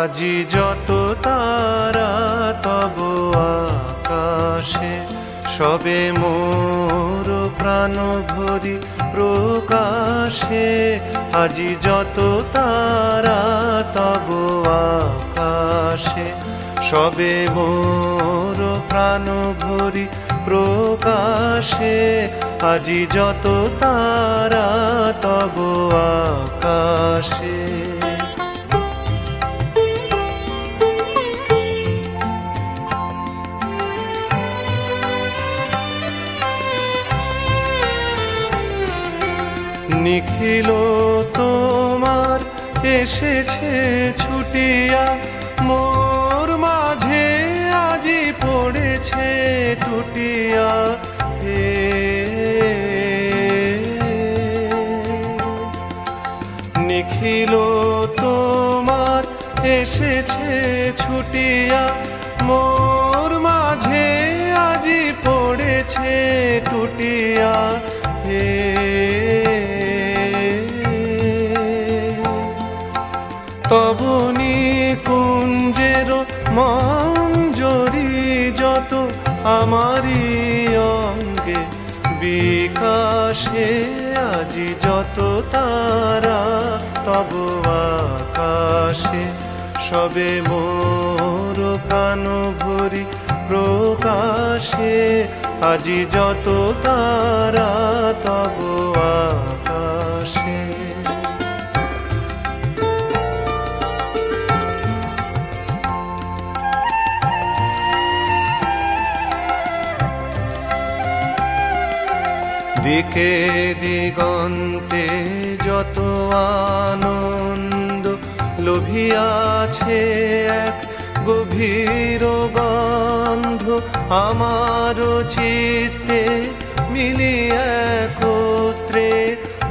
আজি যত তারা তব আকাশে, সবে মোর প্রাণ ভরি প্রকাশে। আজি যত তারা তব আকাশে, সবে মোর প্রাণ ভরি প্রকাশে। আজি যত তারা তব আকাশে। নিখিল তোমার এসেছে ছুটিয়া, মোর মাঝে আজি পড়েছে টুটিয়া। হে নিখিল তোমার এসেছে ছুটিয়া, মোর মাঝে আজি পড়েছে টুটিয়া। হে তবু নিকুঞ্জের মঞ্জরি যত আমারি অঙ্গে বিকাশে। আজি যত তারা তব আকাশে, সবে মোর প্রাণ ভরি প্রকাশে। আজি যত তারা তব আকাশে। দিকে দিগন্তে যত আনন্দ লোভিয়াছে এক গভীর গন্ধ, আমার চিত্তে মিলি একত্রে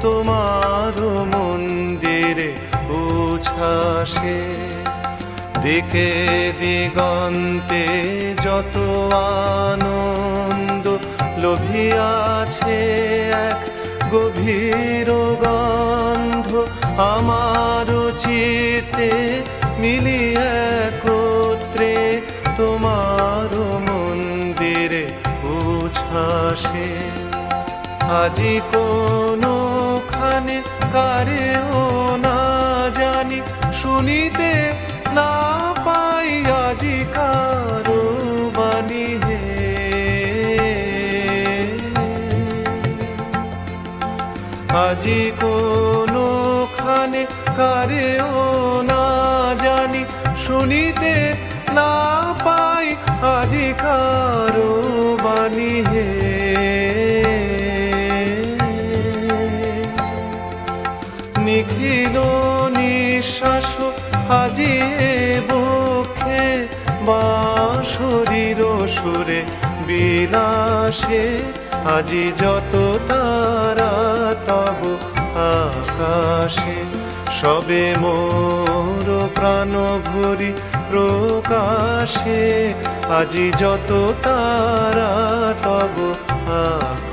তোমার মন্দিরে উচ্ছ্বাসে। দিকে দিগন্তে যত আনন্দ লোভিয়াছে এক গভীর গন্ধ, আমার চিত্তে মিলি একত্রে তোমার মন্দিরে উচ্ছ্বাসে। আজি কোনখানে কারেও না জানি, শুনিতে না পাই আজি কারো বাণী। হে আজি কোনখানে কারেও না জানি, শুনিতে না পাই আজি কারো বাণী। হে নিখিল নিঃশ্বাস আজি বক্ষে, বাঁশরীর সুরে বিলাসে। আজি যত তারা তব আকাশে, সবে মোর প্রাণ ভরি প্রকাশে। আজি যত তারা তব আকাশে।